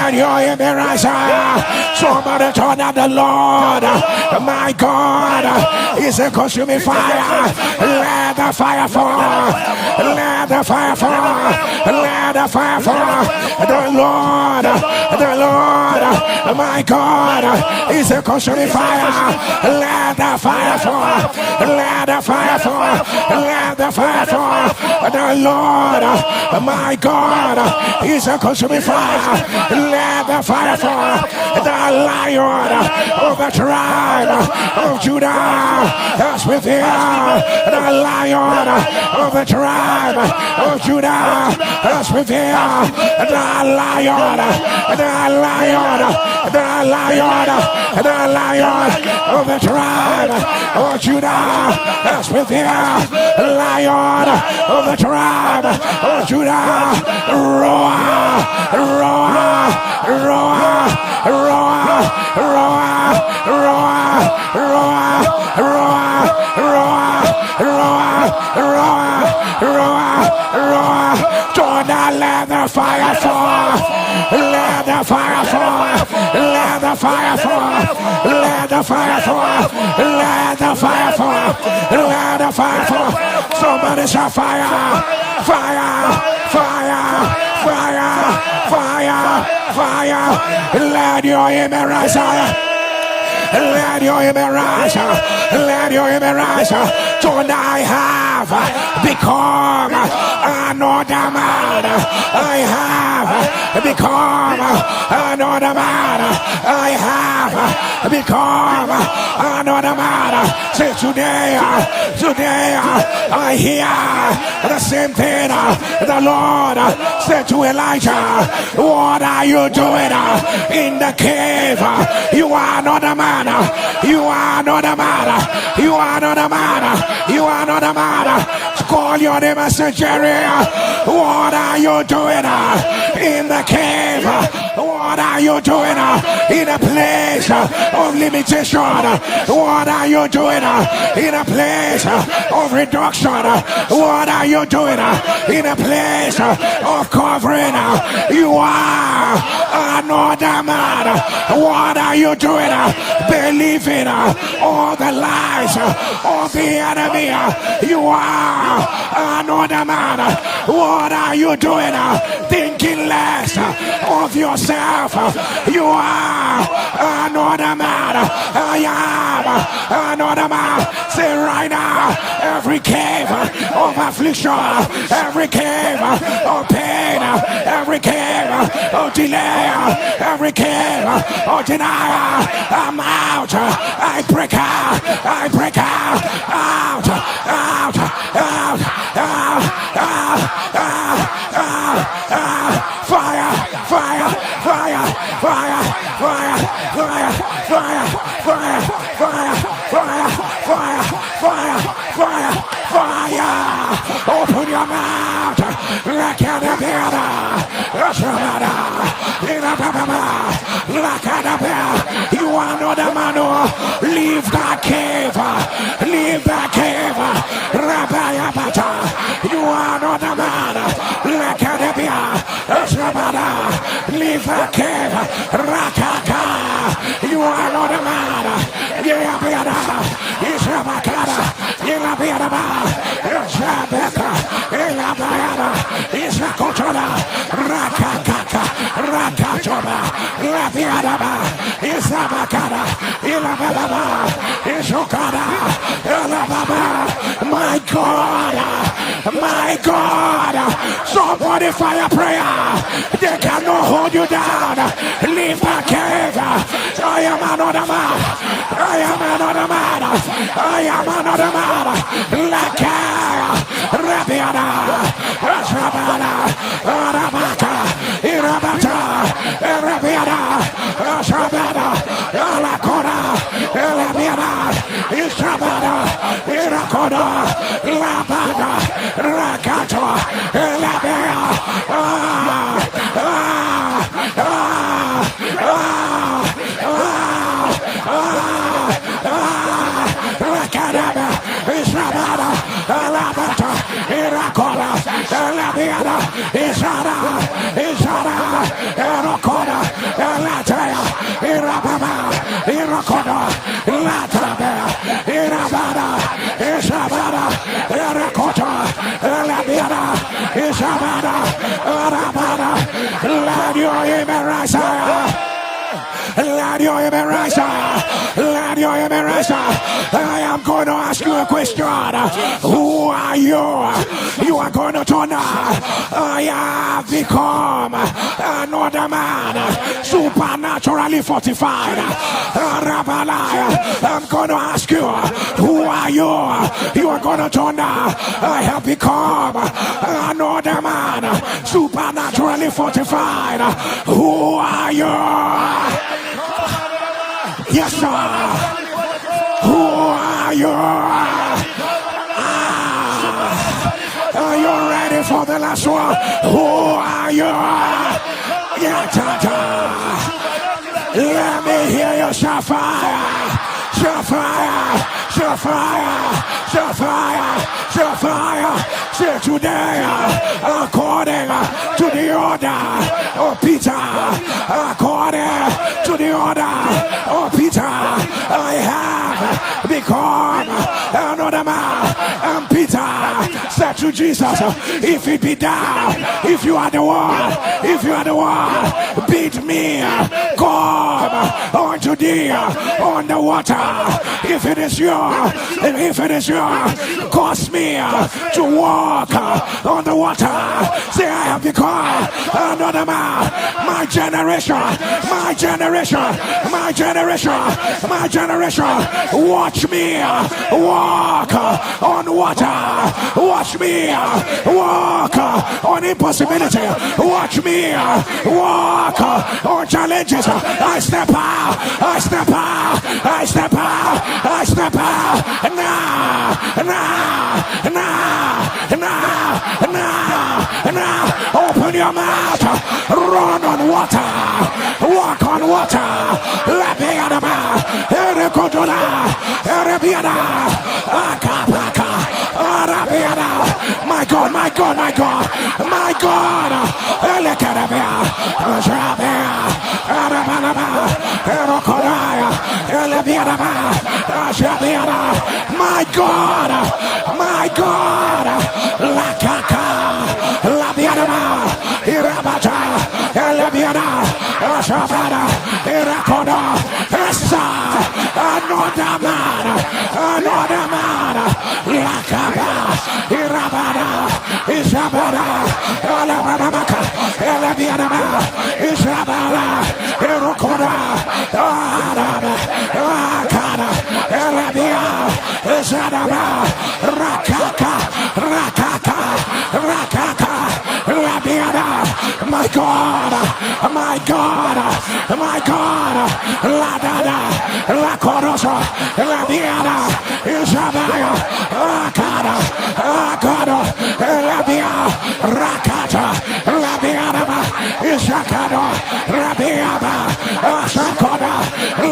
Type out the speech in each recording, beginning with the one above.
Let your image rise. Somebody turn out the Lord. My God is a consuming fire. Let the fire fall. Let the fire fall. Let the fire fall. The Lord, my God is a consuming fire. Let the fire fall. Let the fire fall. Let the fire fall. The Lord, my God is a consuming fire. Let the fire fall. The Lion of the tribe of Judah is with him. The Lion of the tribe of Judah is with him. The Lion of the tribe of Judah is with him. Lion of the tribe of Judah, roar, roar, roar, roar, roar, roar, roar, roar, roar, roar, roar. Don't let the fire fall. Let the fire fall. Let the fire fall. Let the fire fall. Let the fire fall. Let the fire fall. Somebody shout fire. Fire. Fire. Fire. Fire. Fire. Let your image rise. Let your image rise. Let your image rise. Tonight I have become another man. I have become another man. I have become another man. Say today I hear the same thing the Lord said to Elijah. What are you doing in the cave? You are not a man. You are not a man. You are not a man. You are not a man. Call your name and say, Jerry, what are you doing in the cave? What are you doing in a place of limitation? What are you doing in a place of reduction? What are you doing in a place of covering? You are another man. What are you doing? Believing all the lies of the enemy. You are another man. What are you doing? Thinking less of yourself. You are another man. I am another man. Say right now, every cave of affliction, every cave of pain, every cave of delay, every cave of denial, I'm out. I break out. I break out. Out. Out. Out. Out. Out. Out. Out. Out. Fire. Fire. Fire. Fire. Fire. Fire. Fire. Fire. Fire. Fire. Fire. Fire. Fire. Fire. Open your mouth. Like a bear. You are not a man. Leave that cave. Leave that cave. You are not a man. Leave that cave. You are not a man. My God, my God, somebody fire prayer. They cannot hold you down. Leave the cave. I am another man. I am another man. I am another man. Laka, Rabiana, Rabana, Rabaka, Irabata, Rabiana, Shabana, Alakona, Rabiana, Ishabana, Irakona, Labana, Rakato, Labia, Rakadaba, Ishabana, Alabata, Irakona, Labiana, Ishara, Ishara, Irakona, I am going to ask you a question. Who are you? You are going to turn. I have become another man, supernaturally fortified. I'm going to ask you, who are you? You are going to turn. I have become another man, supernaturally fortified. Who are you? Yes, sir. Who are you? Are you ready for the last one? Who are you? Yeah, let me hear you shout fire. Shout fire. Shout fire. Shout fire. Shout fire. Say today, according to the order of Peter, according to the order of Peter, I have become another man. And Peter said to Jesus, if it be thou, if you are the one, bid me come unto thee on the water. If it is you, cause me to walk on the water. Say, I have become another man. My generation, watch me walk on water. Watch me walk on impossibility. Watch me walk on challenges. I step out. Now, open your mouth, run on water, walk on water. My God, my God, Lakaka, Labiana, Irabata, Labiana, Shabada, Irakoda, Essa, another man, Lakaba, Irabada, Isabada, Alabamaka, Labiana, Isabada, Irokoda, Akada, Elabia, Zadaba, Rakaka, Labiana, my God, Ladada, La Corosa, Labiana, Isabaya, Akada, Labia, Rakata, Labiana, Isakado, Rabiaba, Sakoda,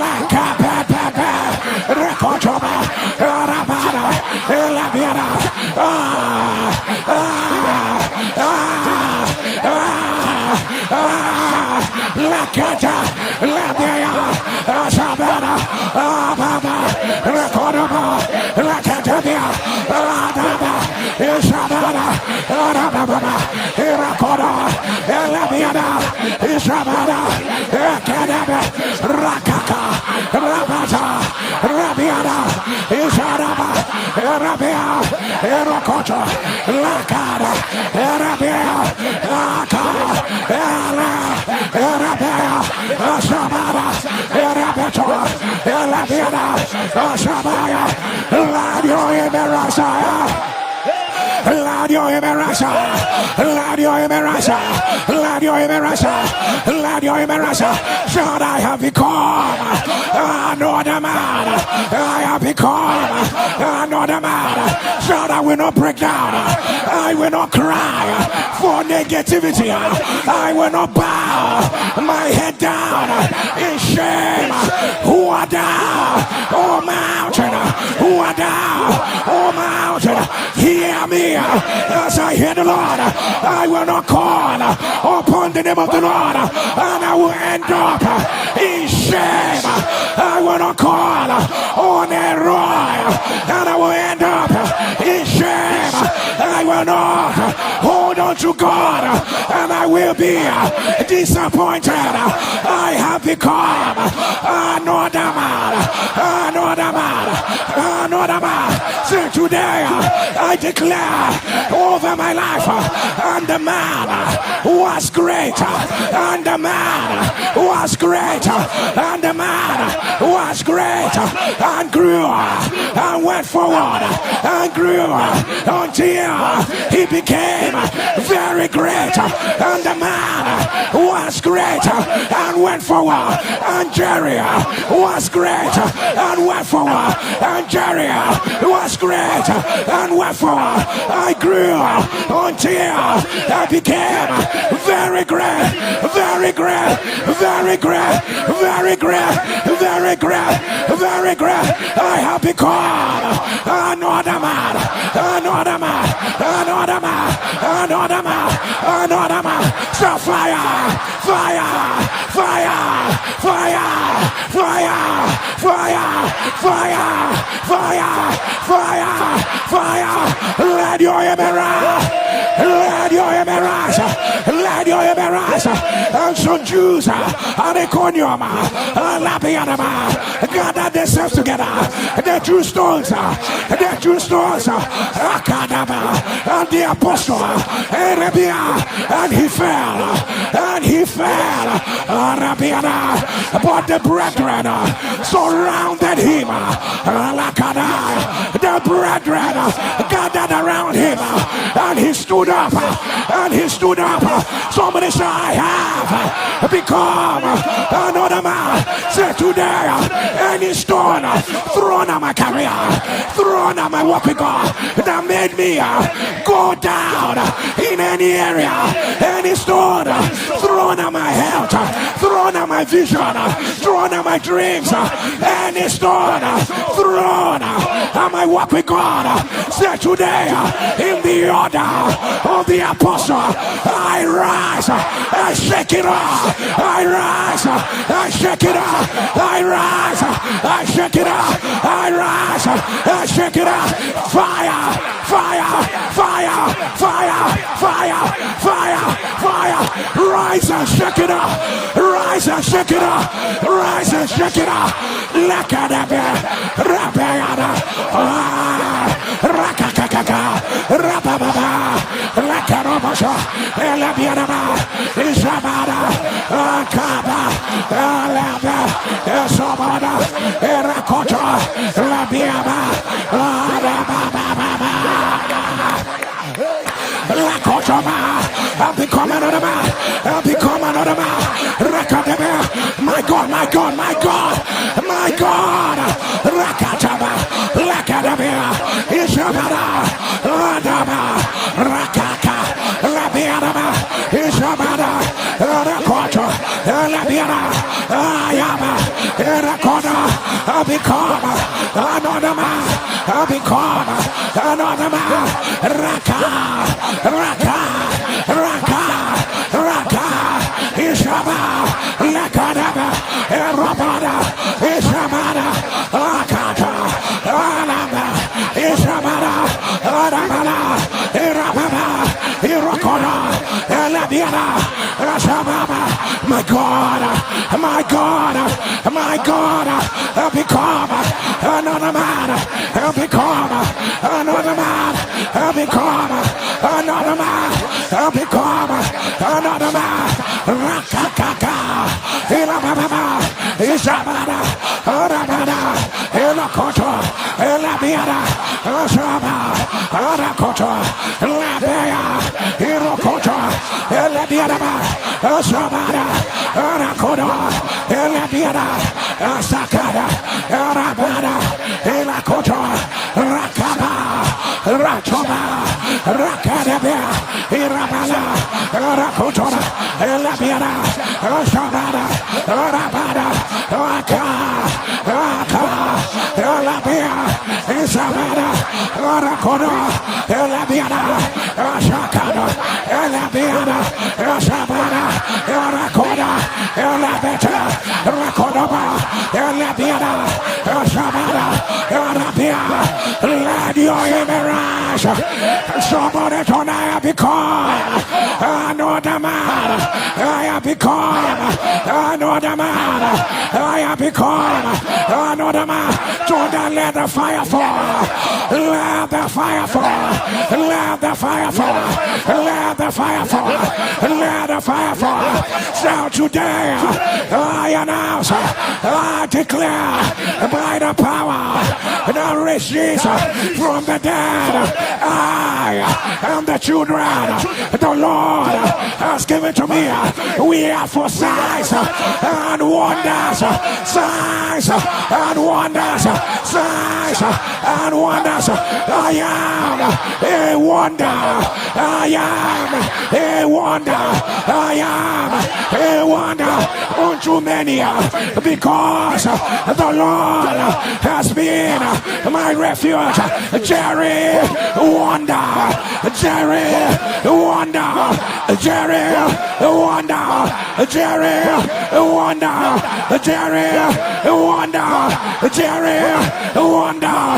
Lakapa, Rekotoba, Rabada, Labiana, Lakata, Labia, Sabana, Baba, Rekotoba, Lakatabia, Baba, Isabana, Rababa, Irakoda, Labiana, Isabana, Kadaba, Rakaka, Rabata, Rabiana, Isaraba, Rabia, Erokoto, Lakada, Rabia, Akada, Rabia, Sabana, Rabato, Labiana, Sabaya, Ladio Emerasaya. Ladio Emerasa. Should I have become another man? I have become another man. Should I will not break down. I will not cry for negativity. I will not bow my head down in shame. Who are thou, O mountain? Who are thou, O mountain? Hear me as I hear the Lord. I will not call upon the name of the Lord, and I will end up in shame. I will not call on a royal, and I will end up in shame. I will not hold on to God, and I will be disappointed. I have become another man. So today I declare over my life, and the man was great, and the man was great, and the man was great, and grew and went forward and grew until he became very great, and the man was great and went forward, and Jerry was great and went forward, and Jerry was great and went forward. I grew until I became very great, very great, very great, very great, very great, very great. I have become another man, another man, another man, another man, another man. So fire, fire, fire, fire, fire, fire, fire, fire, fire, fire. Let your emerald, let your emerald, let your emerald. And some Jews and Iconium and Lapianama gathered themselves together. The two stones, Akadaba, and the apostle, Arabia, and he fell, Arabiana. But the brethren surrounded him, the brethren gathered around him, and he stood up, Somebody say, I have become another man. Say today, any stone thrown at my career, thrown at my work with God, that made me go down in any area, any stone thrown at my health, thrown at my vision, thrown at my dreams, any stone thrown at my work with God. Say today, in the order of the apostle, I rise, I shake it off, I rise, I shake it off, I rise, I shake it off, I rise, I shake it off. Fire, fire, fire, fire, fire, fire, fire. Rise and shake it off, rise and shake it off, rise and shake it off. Lakadabe, Rabayada, Rakakaka, Rababa, Lakarabasha, Elabiana, Isabada, Akaba, Alaba, Esobada, Erakota, Labiaba, Lakotoma, I'll become another man, I'll become another man. Rakadebe, my God, my God, my God, my God. Rakataba, Lakadabia, Isabada, Adaba, Rakaka, Labianaba, Isabada, Rakota, Labiana, Ayaba, Rakota. I'll become another man, I'll become another man. Raka, Raka, Raka, Raka, Isaba, Lakadaba, Erobada, Isabada, Akata, Alaba, Isabada, Arabada, Irababa, Irokona, Elabiana, Asababa. My God, my God, my God, I'll become another man, I'll become another man, I'll become another man, I'll become another man. Rakakaka, Ilababa, Isabada, Arabada, Elakoto, Elabiada, Asaba, Arakoto, Labea, Irokoto, Elabiada, Asabada, Arakoto, Elabiada, Asakada, Arabada, Elakoto, Rakaba, Rachoba, Rakadabia, Irabala, Rakotora, Elabiada, Asabada, Arabada, Aka, Aka, Elabia, Isabada, Arakoda, Elabiada, Asakada, Elabiada, Asabada, Arakoda, Elabia. Let your image. Somebody tonight become another man. I have become another man. I have become another man. Don't let the fire fall. Let the fire fall. Let the fire fall. Let the fire fall. Let the fire fall. So today I announce, I declare by the power that raised Jesus from the dead, I am the children the Lord has given to me. We are for signs and wonders, signs and wonders, signs and wonders. I am a wonder. I am a wonder. I am a wonder unto many, because the Lord has been my refuge. Jerry wonder, Jerry wonder, Jerry wonder, Jerry wonder, Jerry wonder, Jerry wonder,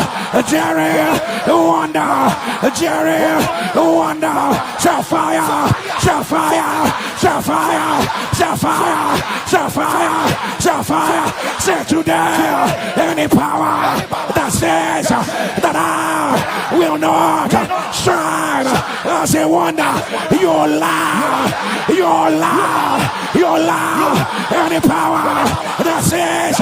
Jerry wonder, Jerry wonder. Sapphire, sapphire, sapphire, sapphire, sapphire, sapphire. Say today, any power that says that I will not shine as a wonder, you're lie, you're lie, you're lie. Any power that says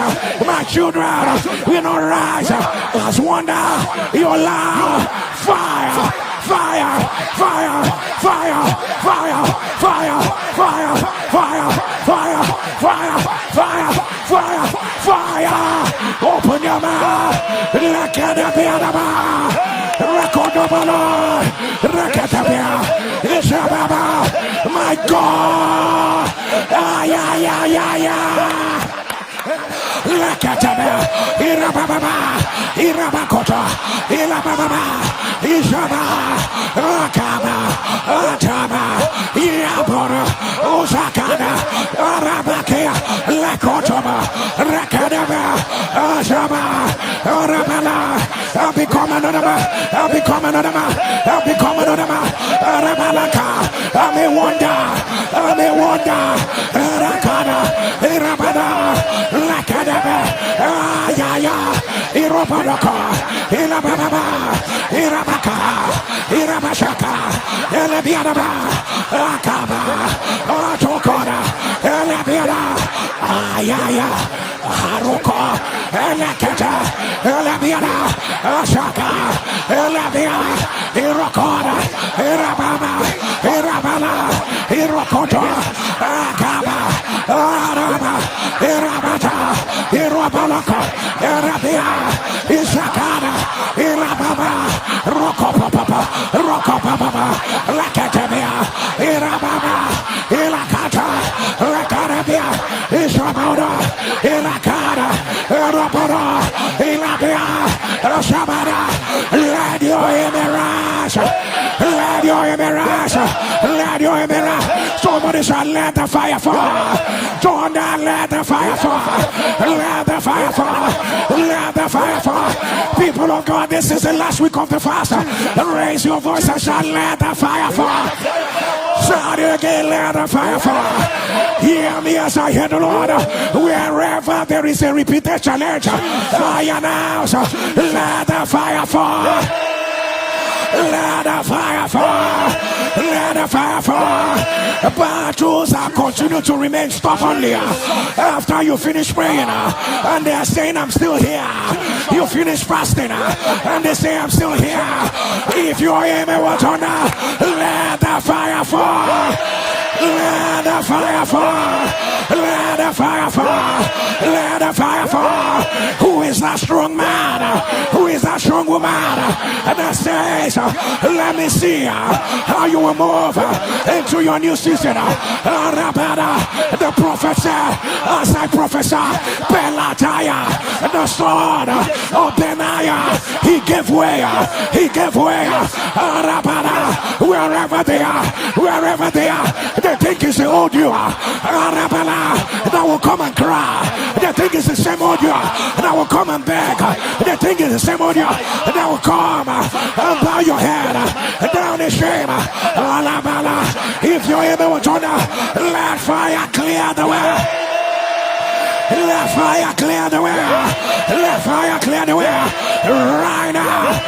my children will not rise as wonder, you're lie. Fire, fire, fire, fire, fire, fire, fire, fire, fire, fire, fire, fire, fire. Open your mouth. My God. Lakataba, Irababa, Irabakota, Irababa, Ishaba, Akaba, Ataba, Iabora, Osakana, Arabakea, Lakotaba, Rakadaba, Ashaba, Arabala. I'll become another man, I'll become another man, I'll become another man, Arabalaka, I'm a wonder, I'm a wonder, Rakada, Irabada, Lakadaba, Ayaya, Irobaraka, Irababa, Irabaka, Irabashaka, Elebiadaba, Akaba, Atokora, Elebiada, Ayaya, Haruko, Elekata, Elebiada, Ashaka, Elabia, Irokora, Irababa, Irabala, Irokoto, Akaba, Araba, Irabata, Irabalaka, Irabia, Isakana, Irababa, Rokopapa, Rokopapa, Lakatabia, Irababa, Ilakata, Lakarabia, Isabada, Ilakara, Irabara, Ilabia, Shabada, let your emerge, let your emerge, let your emerge. Somebody shall let the fire fall. Don't let the fire fall. Let the fire fall. Let the fire fall. People of God, this is the last week of the fast. Raise your voice and shall let the fire fall. Shout it again, let the fire fall. Hear me as I hear the Lord. Wherever there is a repeated challenge, I announce, let the fire fall. Let the fire fall. Let the fire fall. Battles are continue to remain stubbornly after you finish praying and they are saying I'm still here. You finish fasting and they say I'm still here. If you are aiming what on let the fire fall. Let the fire fall. Let the fire fall. Let the fire fall. Who is that strong man? Who is that strong woman that says, let me see how you will move into your new season. The prophet said, as I prophesy, Belataya, the sword of Benaiah, he gave way. Wherever they are, they think it's the old you that will come and cry. They think it's the same old you that will come and beg. They think it's the same old you that will come and bow your head down in shame. If you're able to turn, let fire clear the way. Let fire clear the way. Let fire clear the way. Right now.